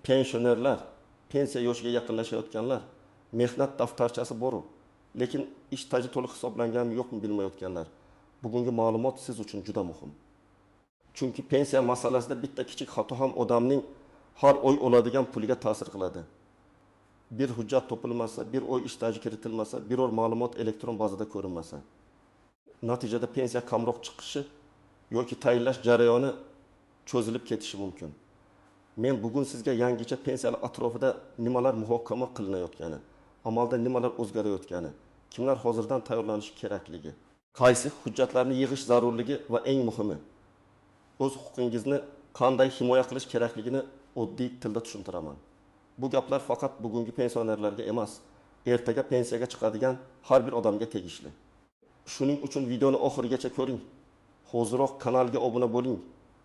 pensionerlar, pensiya yoshiga yaqinlashayotganlar, mehnat daftarchasi bor, lekin ish staji to'liq hisoblanganmi yo'qmi bilmayotganlar. Bugungi ma'lumot siz uchun juda muhim. Chunki pensiya masalasida bitta kichik xato ham odamning har oy oladigan puliga ta'sir qiladi. Bir hujjat topilmasa, bir oy ish staji kiritilmasa, biror ma'lumot elektron bazada ko'rinmasa, natijada pensiya kamroq chiqishi yoki tayinlash jarayoni cho'zilib ketishi mumkin. Men bugun sizga yangicha pensiyalar atrofida nimalar muhokama qilinayotgani, amalda nimalar o'zgarayotgani, kimlar hozirdan tayyorlanishi kerakligi, qaysi hujjatlarni yig'ish zarurligi va eng muhimi, o'z huquqingizni qanday himoya qilish kerakligini oddiy tilda tushuntiraman. Bu gaplar faqat bugungi pensionerlarga emas, ertaga pensiyaga chiqadigan har bir odamga tegishli. Shuning uchun videoni oxirigacha ko'ring. Hoziroq kanalga obuna bo'ling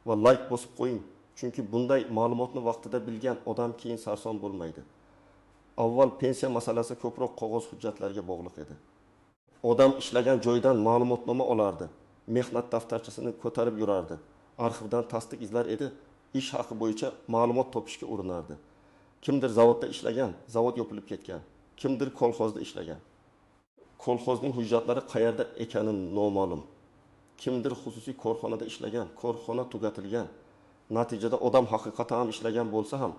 va like bosib qo'ying. Chunki bunday ma'lumotni vaqtida bilgan odam keyin sarson bo'lmaydi. Avval pensiya masalasi ko'proq qog'oz hujjatlarga bog'liq edi. Odam ishlagan joydan ma'lumotnoma olardi, mehnat daftarchasini ko'tarib yurardi, arxivdan tasdiq izlar edi, ish haqi bo'yicha ma'lumot topishga urinardi. Kimdir zavodda ishlagan, zavod yopilib ketgan, kimdir kolxozda ishlagan. Kolxozning hujjatlari qayerda ekani noma'lum. Kimdir xususiy korxonada ishlagan, korxona tugatilgan. Natijada odam haqiqatan ham ishlagan bo'lsa ham,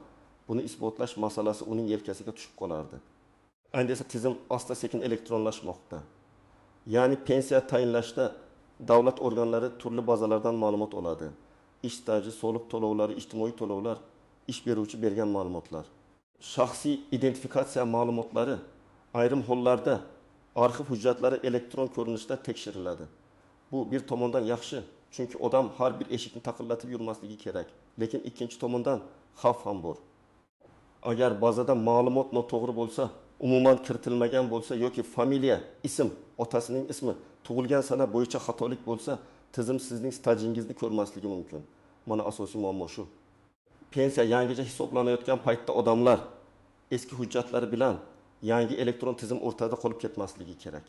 buni isbotlash masalasi uning yelkasiga tushib qolardi. Endi esa tizim asta-sekin elektronlashmoqda. Ya'ni pensiya tayinlashda davlat organlari turli bazalardan ma'lumot oladi. Ish staji, soliq to'lovlari, ijtimoiy to'lovlar, ish beruvchi bergan ma'lumotlar. Shaxsiy identifikatsiya ma'lumotlari ayrim hollarda arxiv hujjatlari elektron ko'rinishda tekshiriladi. Bu bir tomondan yaxshi, chunki odam har bir eshikni taqillatib yurmasligi kerak. Lekin ikkinchi tomondan xavf ham bor. Agar bazada ma'lumot noto'g'ri bo'lsa, umuman kiritilmagan bo'lsa yoki familiya, ism, otasining ismi, tug'ilgan sana bo'yicha xatolik bo'lsa, tizim sizning stajingizni ko'rmasligi mumkin. Mana asosiy muammo shu. Pensiya yangicha hisoblanayotgan paytda odamlar eski hujjatlari bilan yangi elektron tizim o'rtada qolib ketmasligi kerak.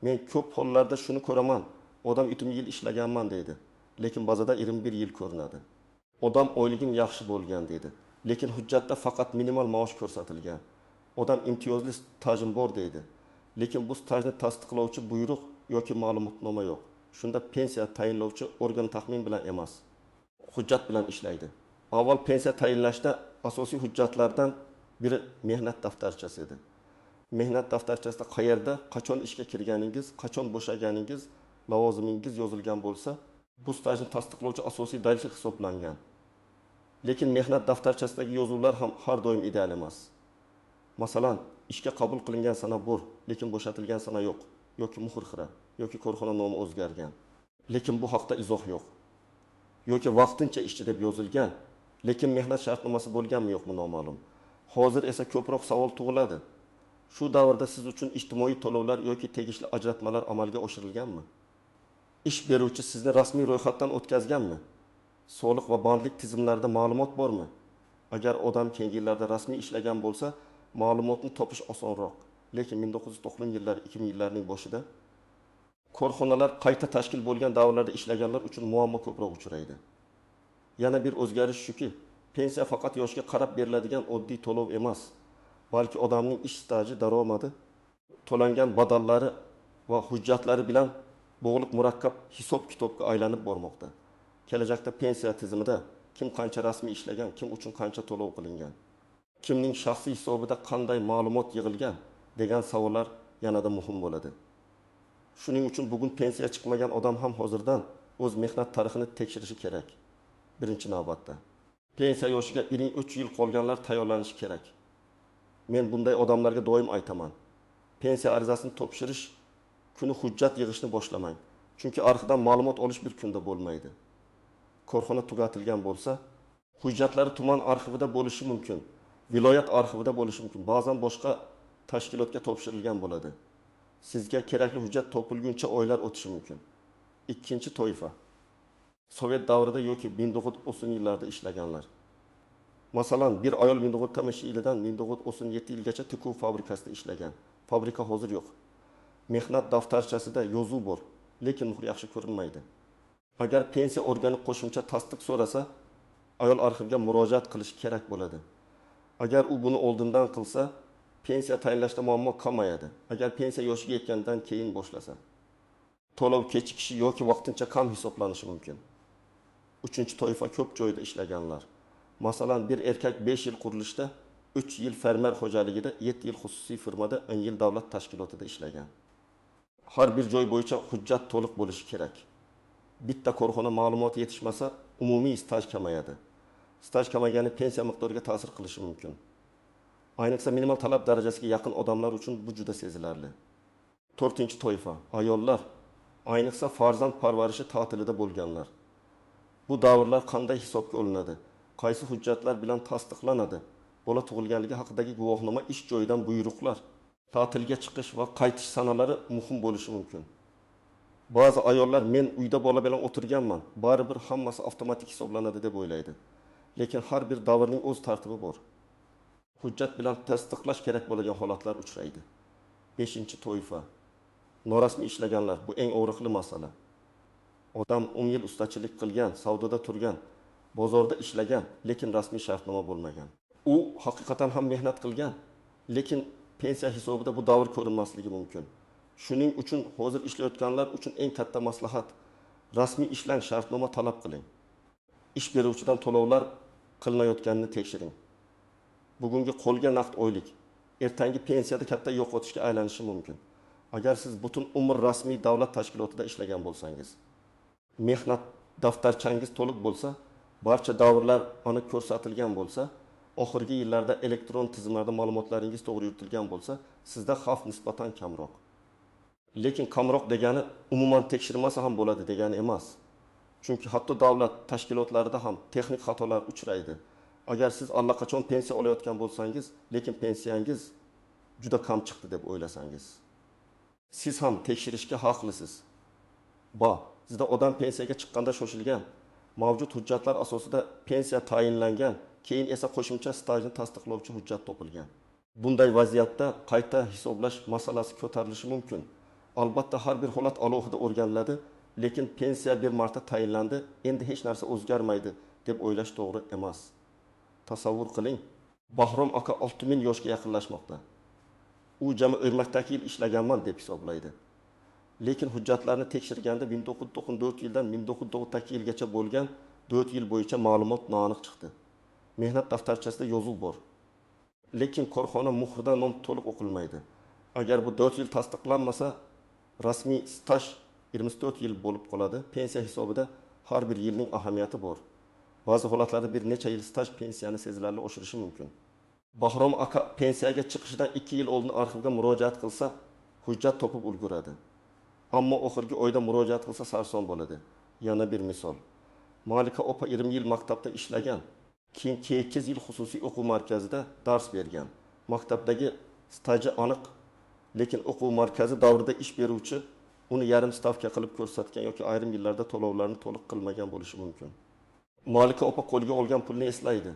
Men ko'p hollarda shuni ko'raman. Odam 20 yil ishlaganman deydi, lekin bazada 21 yil ko'rinadi. Odam oyligim yaxshi bo'lgan deydi, lekin hujjatda faqat minimal maosh ko'rsatilgan. Odam imtiyozli stajim bor deydi, lekin bu stajni tasdiqlovchi buyruq yoki ma'lumotnoma yo'q. Shunda pensiya tayinlovchi organ taxmin bilan emas, hujjat bilan ishlaydi. Avval pensiya tayinlashda asosiy hujjatlardan biri mehnat daftarchasi edi. Mehnat daftarchasida qayerda, qachon ishga kirganingiz, qachon bo'shaganingiz, lavozimingiz yozilgan bo'lsa, bu stajni tasdiqlovchi asosiy dalil hisoblangan. Lekin mehnat daftarchasidagi yozuvlar ham har doim ideal emas. Masalan, ishga qabul qilingan sana bor, lekin bo'shatilgan sana yo'q, yoki muhr xira, yoki korxona nomi o'zgargan. Lekin bu haqda izoh yo'q. Yoki vaqtincha ishchi deb yozilgan, lekin mehnat shartnomasi bo'lganmi yo'qmi noma'lum. Hozir esa ko'proq savol tug'iladi. Shu davrda siz uchun ijtimoiy to'lovlar yoki tegishli ajratmalar amalga oshirilganmi? Ish beruvchi sizni rasmiy ro'yxatdan o'tkazganmi? Soliq va bandlik tizimlarida ma'lumot bormi? Agar odam keyingi yillarda rasmiy ishlagan bo'lsa, ma'lumotni topish osonroq. Lekin 1990 yillar, 2000 yillarning boshida korxonalar qayta tashkil bo'lgan davrlarda ishlaganlar uchun muammo ko'proq uchraydi. Yana bir o'zgarish shuki, pensiya faqat yoshga qarab beriladigan oddiy to'lov emas, balki odamning ish staji, daromadi, to'langan badallari va hujjatlari bilan bog'liq murakkab hisob-kitobga aylanib bormoqda. Kelajakda pensiya tizimida kim qancha rasmiy ishlagan, kim uchun qancha to'lov qilingan, kimning shaxsiy hisobida qanday ma'lumot yig'ilgan degan savollar yanada muhim bo'ladi. Shuning uchun bugun pensiya chiqmagan odam ham hozirdan o'z mehnat tarixini tekshirishi kerak. Birinchi navbatda pensiya yoshiga 3 yil qolganlar tayyorlanishi kerak. Men bunday odamlarga doim aytaman. Pensiya arizasini topshirish kuni hujjat yig'ishni boshlamang. Chunki arxivdan ma'lumot olish bir kunda bo'lmaydi. Korxona tugatilgan bo'lsa, hujjatlari tuman arxivida bo'lishi mumkin, viloyat arxivida bo'lishi mumkin, ba'zan boshqa tashkilotga topshirilgan bo'ladi. Sizga kerakli hujjat topilguncha oylar o'tishi mumkin. Ikkinchi toifa. Sovet davrida yoki 1930 yillarda ishlaganlar. Masalan, bir ayol 1970 yilidan 1937 yilgacha tikuv fabrikasida ishlagan. Fabrika hozir yo'q. Mehnat daftarchasida yozuv bor, lekin muhr yaxshi ko'rinmaydi. Agar pensiya organi qo'shimcha tasdiq so'rasa, ayol arxivga murojaat qilishi kerak bo'ladi. Agar u buni oldindan qilsa, pensiya tayinlashda muammo qolmayadi. Agar pensiya yoshiga yetgandan keyin boshlasa, to'lov kechikishi yoki vaqtincha kam hisoblanishi mumkin. Uchinchi toifa ko'p joyda ishlaganlar. Masalan, bir erkak 5 yil qurilishda, 3 yil fermer xo'jaligida, 7 yil xususiy firmada, 10 yil davlat tashkilotida ishlagan. Har bir joy bo'yicha hujjat to'liq bo'lishi kerak. Bitta korxona ma'lumoti yetishmasa, umumiy staj kamayadi. Staj kamaygani pensiya miqdoriga ta'sir qilishi mumkin. Ayniqsa minimal talab darajasiga yaqin odamlar uchun bu juda sezilarli. 4-toifa ayollar, ayniqsa farzand parvarishi ta'tilida bo'lganlar. Bu davrlar qanday hisobga olinadi? Qaysi hujjatlar bilan tasdiqlanadi? Bola tug'ilganligi haqidagi guvohnoma, ish joyidan buyruqlar, ta'tilga chiqish va qaytish sanalari muhim bo'lishi mumkin. Ba'zi ayollar men uyda bola bilan o'tirganman, baribir hammasi avtomatik hisoblanadi deb o'ylaydi. Lekin har bir davrning o'z tartibi bor. Hujjat bilan tasdiqlash kerak bo'lgan holatlar uchraydi. 5-toifa norasmiy ishlaganlar, bu eng og'riqli masala. Odam 10 yil ustachilik qilgan, savdoda turgan, bozorda ishlagan, lekin rasmiy shartnoma bo'lmagan. U haqiqatan ham mehnat qilgan, lekin pensiya hisobida bu davr ko'rinmasligi mumkin. Shuning uchun hozir ishlayotganlar uchun eng katta maslahat, rasmiy ishlang, shartnoma talab qiling. Ish beruvchidan to'lovlar qilinayotganini tekshiring. Bugungi qo'lga naqd oylik ertangi pensiyada katta yo'qotishga aylanishi mumkin. Agar siz butun umr rasmiy davlat tashkilotida ishlagan bo'lsangiz, mehnat daftarchangiz to'liq bo'lsa, barcha davrlar aniq ko'rsatilgan bo'lsa, oxirgi yillarda elektron tizimlarda ma'lumotlaringiz to'g'ri yuritilgan bo'lsa, sizda xavf nisbatan kamroq. Lekin kamroq degani umuman tekshirmasa ham bo'ladi degani emas. Chunki hatto davlat tashkilotlarida ham texnik xatolar uchraydi. Agar siz allaqachon pensiya olayotgan bo'lsangiz, lekin pensiyangiz juda kam chiqdi deb o'ylasangiz, siz ham tekshirishga haqlisiz. Sizda odam pensiyaga chiqqanda shoshilgan, mavjud hujjatlar asosida pensiya tayinlangan, keyin esa qo'shimcha stajni tasdiqlovchi hujjat topilgan. Bunday vaziyatda qayta hisoblash masalasi ko'tarilishi mumkin. Albatta har bir holat alohida o'rganiladi, lekin pensiya bir marta tayinlandi, endi hech narsa o'zgarmaydi deb o'ylash to'g'ri emas. Tasavvur qiling, Bahrom aka 6000 yoshga yaqinlashmoqda. U jami O'rmakdagi yil ishlaganman deb hisoblaydi. Lekin hujjatlarni tekshirganda 1994 yildan 1992 yilgacha bo'lgan 4 yil bo'yicha ma'lumot noaniq chiqdi. Mehnat daftarchasida yozuv bor. Lekin korxona muhrida nom to'liq o'qilmaydi. Agar bu 4 yil tasdiqlanmasa, rasmiy staj 24 yil bo'lib qoladi. Pensiya hisobida har bir yilning ahamiyati bor. Ba'zi holatlarda bir necha yil staj pensiyani sezilarli oshirishi mumkin. Bahrom aka pensiyaga chiqishidan 2 yil oldin arxivga murojaat qilsa, hujjat topib ulguradi. Ammo oxirgi oyda murojaat qilsa sarson bo'ladi. Yana bir misol. Malika opa 20 yil maktabda ishlagan, keyin 8 yil xususiy o'quv markazida dars bergan. Maktabdagi staji aniq, lekin o'quv markazi davrida ish beruvchi uni yarim stavka qilib ko'rsatgan yoki ayrim yillarda to'lovlarni to'liq qilmagan bo'lishi mumkin. Malika opa qo'lga olgan pulni eslaydi,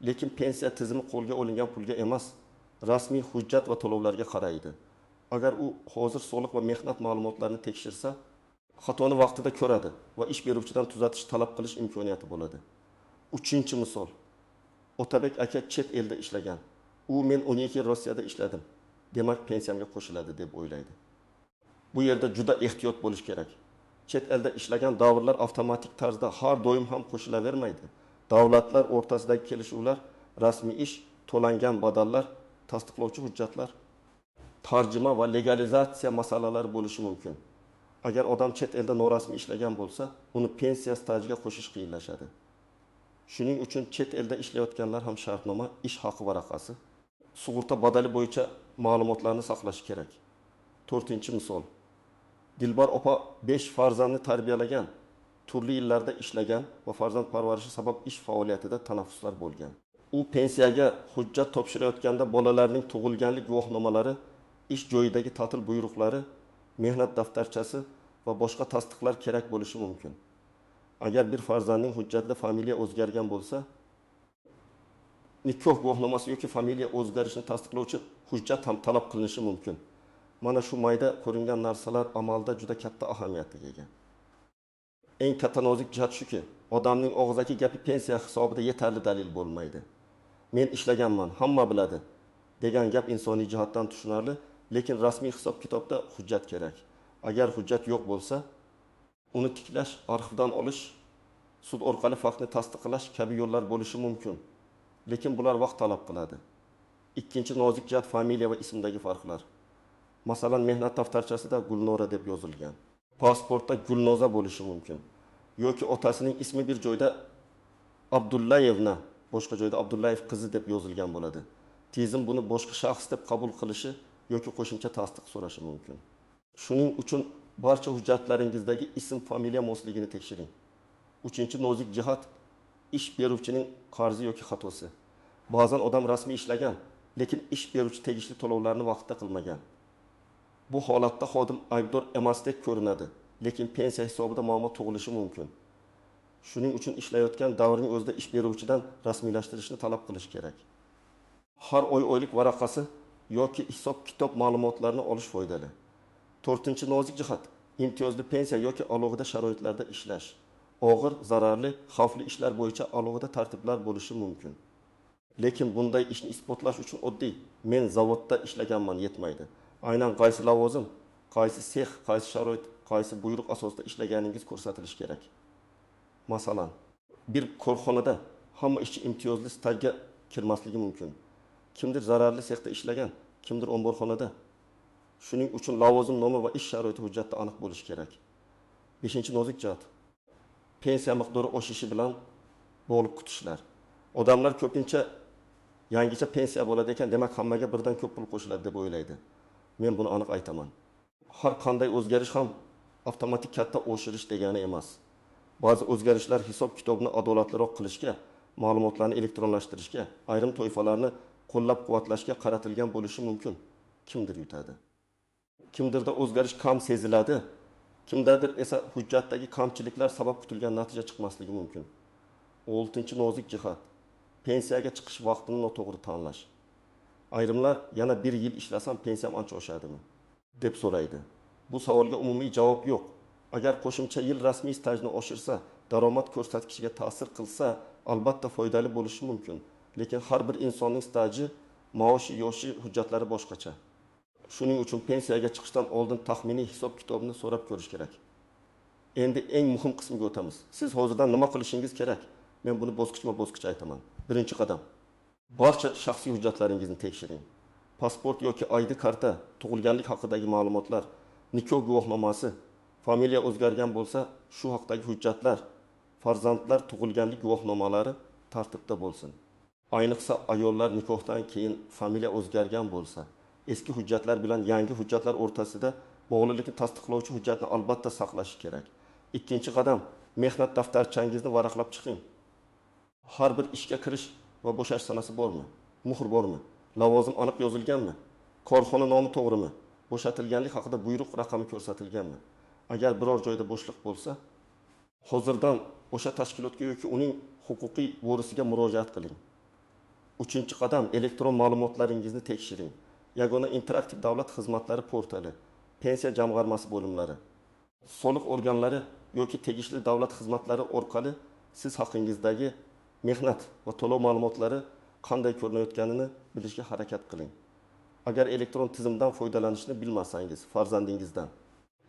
lekin pensiya tizimi qo'lga olingan pulga emas, rasmiy hujjat va to'lovlarga qaraydi. Agar u hozir soliq va mehnat ma'lumotlarini tekshirsa, xatoni vaqtida ko'radi va ish beruvchidan tuzatish talab qilish imkoniyati bo'ladi. 3-misol. Otabek aka chet elda ishlagan. U men 12 yil Rossiyada ishladim, demak pensiyamga qo'shiladi deb o'ylaydi. Bu yerda juda ehtiyot bo'lish kerak. Chet elda ishlagan davrlar avtomatik tarzda har doim ham qo'shilavermaydi. Davlatlar o'rtasidagi kelishuvlar, rasmiy ish, to'langan badallar, tasdiqlovchi hujjatlar, tarjima va legalizatsiya masalalari bo'lishi mumkin. Agar odam chet elda norasmiy ishlagan bo'lsa, uni pensiya stajiga qo'shish qiyinlashadi. Shuning uchun chet elda ishlayotganlar ham shartnoma, ish haqi varaqasi, sug'urta badali bo'yicha ma'lumotlarni saqlashi kerak. 4-misol. Dilbar opa 5 farzandni tarbiyalagan, turli yillarda ishlagan va farzand parvarishi sabab ish faoliyatida tanaffuslar bo'lgan. U pensiyaga hujjat topshirayotganda bolalarning tug'ilganlik guvohnomalari, ish joyidagi ta'til buyruqlari, mehnat daftarchasi va boshqa tasdiqlar kerak bo'lishi mumkin. Agar bir farzandning hujjatida familiya o'zgargan bo'lsa, nikoh guvohnomasi yoki familiya o'zgarishini tasdiqlovchi hujjat ham talab qilinishi mumkin. Mana shu mayda ko'ringan narsalar amalda juda katta ahamiyatga ega. Eng katta nozik jihat shuki, odamning og'zaki gapi pensiya hisobida yetarli dalil bo'lmaydi. Men ishlaganman, hamma biladi degan gap insoniy jihatdan tushunarli, lekin rasmiy hisob-kitobda hujjat kerak. Agar hujjat yo'q bo'lsa, uni tiklash, arxivdan olish, sud orqali faktni tasdiqlash kabi yo'llar bo'lishi mumkin. Lekin bular vaqt talab qiladi. Ikkinchi nozik jihat familiya va ismdagi farqlar. Masalan, mehnat daftarchasida Gulnora deb yozilgan. Pasportda Gulnoza bo'lishi mumkin. Yoki otasining ismi bir joyda Abdullayevna, boshqa joyda Abdullayev qizi deb yozilgan bo'ladi. Tizim buni boshqa shaxs deb qabul qilishi yoki qo'shimcha tasdiq so'rashi mumkin. Shuning uchun barcha hujjatlaringizdagi ism, familiya mosligini tekshiring. Uchinchi nozik jihat ish beruvchining qarzi yoki xatosi. Ba'zan odam rasmiy ishlagan, lekin ish beruvchi tegishli to'lovlarni vaqtida qilmagan. Bu holatda xodim aybdor emasdek ko'rinadi, lekin pensiya hisobida muammo tug'ilishi mumkin. Shuning uchun ishlayotgan davrning o'zida ish beruvchidan rasmiylashtirishni talab qilish kerak. Har oylik varaqasi yoki hisob-kitob ma'lumotlarini olish foydali. To'rtinchi nozik jihat imtiyozli pensiya yoki alohida sharoitlarda ishlash. Og'ir, zararli, xavfli ishlar bo'yicha alohida tartiblar bo'lishi mumkin. Lekin bunday ishni isbotlash uchun oddiy men zavodda ishlaganman yetmaydi. Aynan qaysi lavozim, qaysi sex, qaysi sharoit, qaysi buyruq asosida ishlaganingiz ko'rsatilishi kerak. Masalan, bir korxonada hamma ishchi imtiyozli stajga kirmasligi mumkin. Kimdir zararli sexda ishlagan, kimdir omborxonada. Shuning uchun lavozim nomi va ish sharoiti hujjatda aniq bo'lishi kerak. 5-nozik jihat. Pensiya miqdori oshishi bilan bog'liq kutishlar. Odamlar ko'pincha yangicha pensiya bo'ladi ekan, demak hammaga birdan ko'p pul qo'shiladi deb o'ylaydi. Men buni aniq aytaman. Har qanday o'zgarish ham avtomatik katta oshirish degani emas. Ba'zi o'zgarishlar hisob-kitobni adolatliroq qilishga, ma'lumotlarni elektronlashtirishga, ayrim toifalarni qo'llab-quvvatlashga qaratilgan bo'lishi mumkin. Kimdir yutadi. Kimdirda o'zgarish kam seziladi, kimdadir esa hujjatdagi kamchiliklar sabab kutilgan natija chiqmasligi mumkin. 6-nozik jihat. Pensiyaga chiqish vaqtini noto'g'ri tanlash. Ayrimlar yana 1 yil ishlasam pensiyam ancha oshadimi deb so'raydi. Bu savolga umumiy javob yo'q. Agar qo'shimcha yil rasmiy stajni oshirsa, daromad ko'rsatkishiga ta'sir qilsa, albatta foydali bo'lishi mumkin. Lekin har bir insonning staji, maoshi, yoshi, hujjatlari boshqacha. Shuning uchun pensiyaga chiqishdan oldin taxminiy hisob-kitobni so'rab ko'rish kerak. Endi eng muhim qismga o'tamiz. Siz hozirdan nima qilishingiz kerak? Men buni bosqichma-bosqich aytaman. Birinchi qadam. Barcha shaxsiy hujjatlaringizni tekshiring. Pasport yoki ID karta, tug'ilganlik haqidagi ma'lumotlar, nikoh guvohnomasi, familiya o'zgargan bo'lsa, shu haqdagi hujjatlar, farzandlar tug'ilganlik guvohnomalari tartibda bo'lsin. Ayniqsa ayollar nikohdan keyin familiya o'zgargan bo'lsa, eski hujjatlar bilan yangi hujjatlar o'rtasida bog'liqlikni tasdiqlovchi hujjatni albatta saqlash kerak. Ikkinchi qadam, mehnat daftarchangizni varaqlab chiqing. Har bir ishga kirish va bo'shash sanasi bormi? Muhr bormi? Lavozim aniq yozilganmi? Korxona nomi to'g'rimi? Bo'shatilganlik haqida buyruq raqami ko'rsatilganmi? Agar biror joyda bo'shliq bo'lsa, hozirdan o'sha tashkilotga yoki uning huquqiy vorisiga murojaat qiling. 3-qadam, elektron ma'lumotlaringizni tekshiring. Yagona interaktiv davlat xizmatlari portali, pensiya jamg'armasi bo'limlari, soliq organlari yoki tegishli davlat xizmatlari orqali siz haqingizdagi mehnat va to'lov ma'lumotlari qanday ko'rinayotganini bilishga harakat qiling. Agar elektron tizimdan foydalanishni bilmasangiz, farzandingizdan,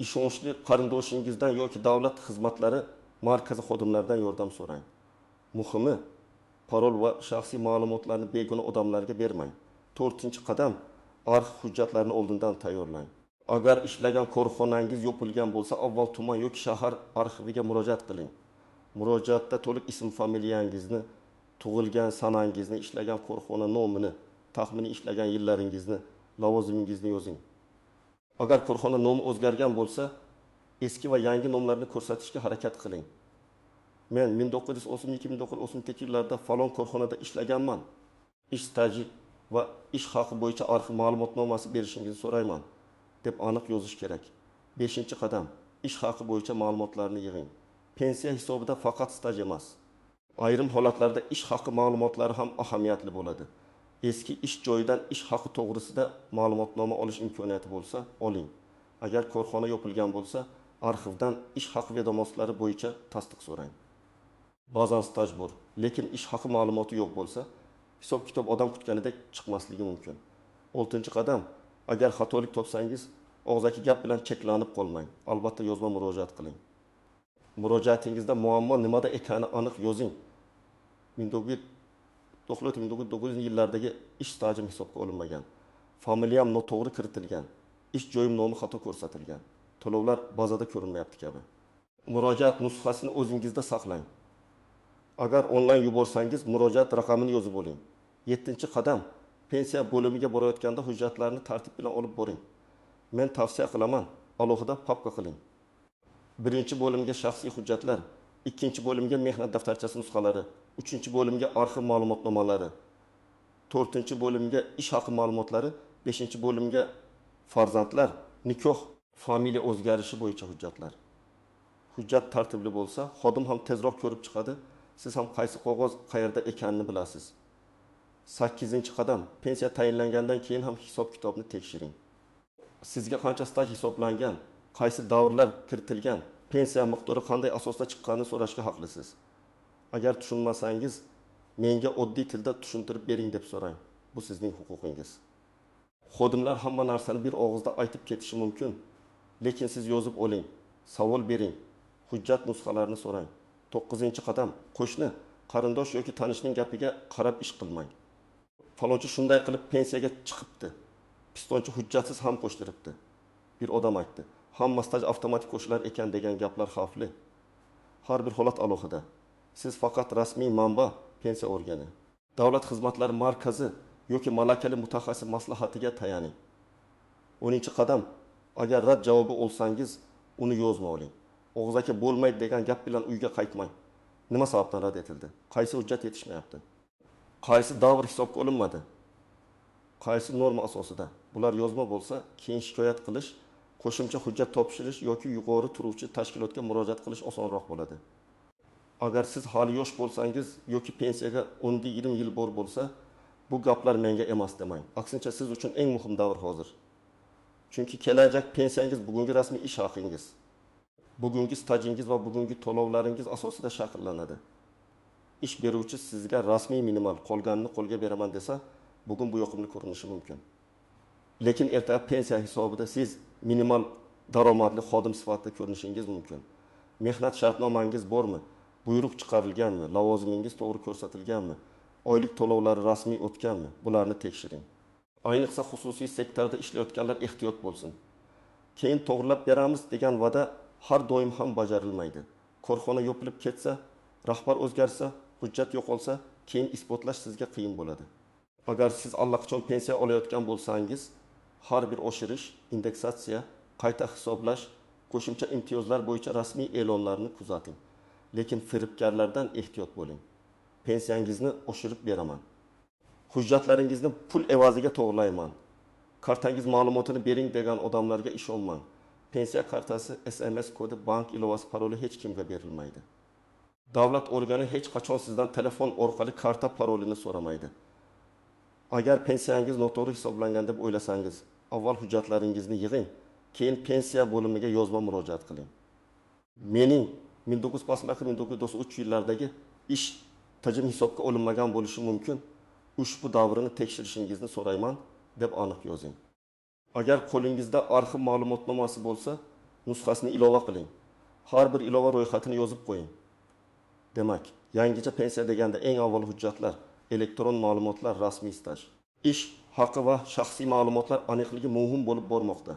ishonchli qarindoshingizdan yoki davlat xizmatlari markazi xodimlaridan yordam so'rang. Muhimi, parol va shaxsiy ma'lumotlarni begona odamlarga bermang. 4-qadam, arxiv hujjatlarini oldindan tayyorlang. Agar ishlagan korxonangiz yopilgan bo'lsa, avval tuman yoki shahar arxiviga murojaat qiling. Murojaatda to'liq ism, familiyangizni, tug'ilgan sanangizni, ishlagan korxona nomini, taxminiy ishlagan yillaringizni, lavozimingizni yozing. Agar korxona nomi o'zgargan bo'lsa, eski va yangi nomlarni ko'rsatishga harakat qiling. Men 1932-1933 yillarda falon korxonada ishlaganman. Ish staji va ish haqi bo'yicha arxiv ma'lumotnomasi berishingizni so'rayman deb aniq yozish kerak. 5-qadam, ish haqi bo'yicha ma'lumotlarni yig'ing. Pensiya hisobida faqat staj emas. Ayrim holatlarda ish haqi ma'lumotlari ham ahamiyatli bo'ladi. Eski ish joyidan ish haqi to'g'risida ma'lumotnoma olish imkoniyati bo'lsa, oling. Agar korxona yopilgan bo'lsa, arxivdan ish haqi vedomotlari bo'yicha tasdiq so'rang. Ba'zan staj bor, lekin ish haqi ma'lumoti yo'q bo'lsa, hisob kitob odam kutganidek chiqmasligi mumkin. 6-qadam, agar xatolik topsangiz, og'zaki gap bilan cheklanib qolmang. Albatta yozma murojaat qiling. Murojaatingizda muammo nimada ekani aniq yozing. 1990-yillardagi ish stajim hisobga olinmagan. Familiyam noto'g'ri kiritilgan. Ish joyim nomi xato ko'rsatilgan. To'lovlar bazada ko'rinmayapti kabi. Murojaat nusxasini o'zingizda saqlang. Agar onlayn yuborsangiz, murojaat raqamini yozib oling. 7-qadam, pensiya bo'limiga borayotganda hujjatlarni tartib bilan olib boring. Men tavsiya qilaman, alohida papka qiling. 1-bo'limga shaxsiy hujjatlar, 2-bo'limga mehnat daftarchasi nusxalari, 3-bo'limga arxiv ma'lumotnomalari, 4-bo'limga ish haqi ma'lumotlari, 5-bo'limga farzandlar, nikoh, familiya o'zgarishi bo'yicha hujjatlar. Hujjat tartibli bo'lsa, xodim ham tezroq ko'rib chiqadi, siz ham qaysi qog'oz qayerda ekanini bilasiz. 8-qadam, pensiya tayinlangandan keyin ham hisob kitobni tekshiring. Sizga qancha staj hisoblangan, qaysi davrlar kiritilgan, pensiya miqdori qanday asosda chiqqanini so'rashga haqlisiz. Agar tushunmasangiz, menga oddiy tilda tushuntirib bering deb so'rang. Bu sizning huquqingiz. Xodimlar hamma narsani bir og'izda aytib ketishi mumkin, lekin siz yozib oling, savol bering, hujjat nusxalarini so'rang. 9-qadam, qo'shni, qarindosh yoki tanishning gapiga qarab ish qilmang. Falonchi shunday qilib pensiyaga chiqibdi. Pistonchi hujjatsiz ham qo'shtiribdi. Bir odam aytdi. Hamma staj avtomatik qo'shilar ekan degan gaplar xavfli. Har bir holat alohida. Siz faqat rasmiy manba, pensiya organi, davlat xizmatlari markazi yoki malakali mutaxassis maslahatiga tayaning. 10-qadam, agar rad javobi olsangiz, uni yozma oling. Og'zaki bo'lmaydi degan gap bilan uyga qaytmang. Nima sababdan rad etildi? Qaysi hujjat yetishmayapti? Qaysi davr hisobga olinmadi? Qaysi norma asosida? Bular yozma bo'lsa, keyin shikoyat qilish, qo'shimcha hujjat topshirish yoki yuqori turuvchi tashkilotga murojaat qilish osonroq bo'ladi. Agar siz hali yosh bo'lsangiz yoki pensiyaga 10-20 yil bor bo'lsa, bu gaplar menga emas demang. Aksincha siz uchun eng muhim davr hozir. Chunki kelajak pensiyangiz bugungi rasmiy ish haqingiz, bugungi stajingiz va bugungi to'lovlaringiz asosida shakllanadi. Ish beruvchi sizga rasmiy minimal qolganini qo'lga beraman desa, bugun bu yoqimli ko'rinishi mumkin. Lekin ertaga pensiya hisobida siz minimal daromadli xodim sifatida ko'rinishingiz mumkin. Mehnat shartnomangiz bormi? Buyruq chiqarilganmi? Lavozimingiz to'g'ri ko'rsatilganmi? Oylik to'lovlari rasmiy o'tganmi? Bularni tekshiring. Ayniqsa xususiy sektorda ishlayotganlar ehtiyot bo'lsin. Keyin to'g'rilab beramiz degan va'da har doim ham bajarilmaydi. Korxona yopilib ketsa, rahbar o'zgarsa, hujjat yo'qolsa, keyin isbotlash sizga qiyin bo'ladi. Agar siz allaqachon pensiya olayotgan bo'lsangiz, har bir oshirish, indeksatsiya, qayta hisoblash, qo'shimcha imtiyozlar bo'yicha rasmiy e'lonlarni kuzating. Lekin firibgarlardan ehtiyot bo'ling. Pensiyangizni oshirib beraman. Hujjatlaringizni pul evaziga to'g'rilayman. Kartangiz ma'lumotini bering degan odamlarga ishonmang. Pensiya kartasi, SMS kodi, bank ilovasi, paroli hech kimga berilmaydi. Davlat organi hech qachon sizdan telefon orqali karta parolini so'ramaydi. Agar pensiyangiz noto'g'ri hisoblangan deb o'ylasangiz, avval hujjatlaringizni yig'ing, keyin pensiya bo'limiga yozma murojaat qiling. Mening 1993 yillardagi ish tajim hisobga olinmagan bo'lishi mumkin. Ushbu davrini tekshirishingizni so'rayman deb aniq yozing. Agar qo'lingizda arxiv ma'lumotnomasi bo'lsa, nusxasini ilova qiling. Har bir ilova ro'yxatini yozib qo'ying. Demak, yangicha pensiya deganda eng avval hujjatlar, elektron ma'lumotlar, rasmiy staj. Ish haqi va shaxsiy ma'lumotlar aniqligi muhim bo'lib bormoqda.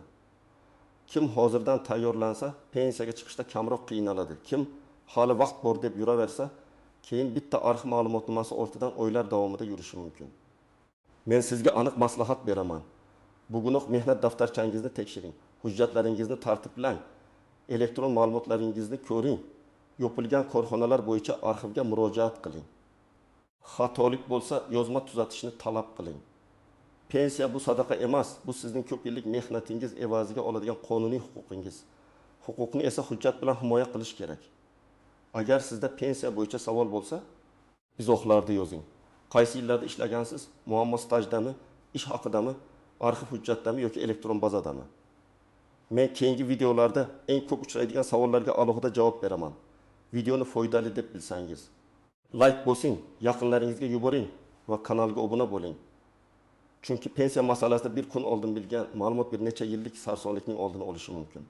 Kim hozirdan tayyorlansa, pensiyaga chiqishda kamroq qiynaladi. Kim hali vaqt bor deb yuraversa, keyin bitta arxiv ma'lumotnomasi ortidan oylar davomida yurishi mumkin. Men sizga aniq maslahat beraman. Bugunoq mehnat daftarchangizni tekshiring, hujjatlaringizni tartiblang, elektron ma'lumotlaringizni ko'ring, yopilgan korxonalar bo'yicha arxivga murojaat qiling. Xatolik bo'lsa, yozma tuzatishni talab qiling. Pensiya bu sadaqa emas, bu sizning ko'p yillik mehnatingiz evaziga oladigan qonuniy huquqingiz. Huquqni esa hujjat bilan himoya qilish kerak. Agar sizda pensiya bo'yicha savol bo'lsa, izohlarda yozing. Qaysi yillarda ishlagansiz? Muammo stajdami, ish haqidami, arxiv hujjatdami yoki elektron bazadami? Men keyingi videolarda eng ko'p uchraydigan savollarga alohida javob beraman. Videoni foydali deb bilsangiz, like bosing, yaqinlaringizga yuboring va kanalga obuna bo'ling. Chunki pensiya masalasida bir kun oldin bilgan ma'lumot bir necha yillik sarsonlikning oldini olishi mumkin.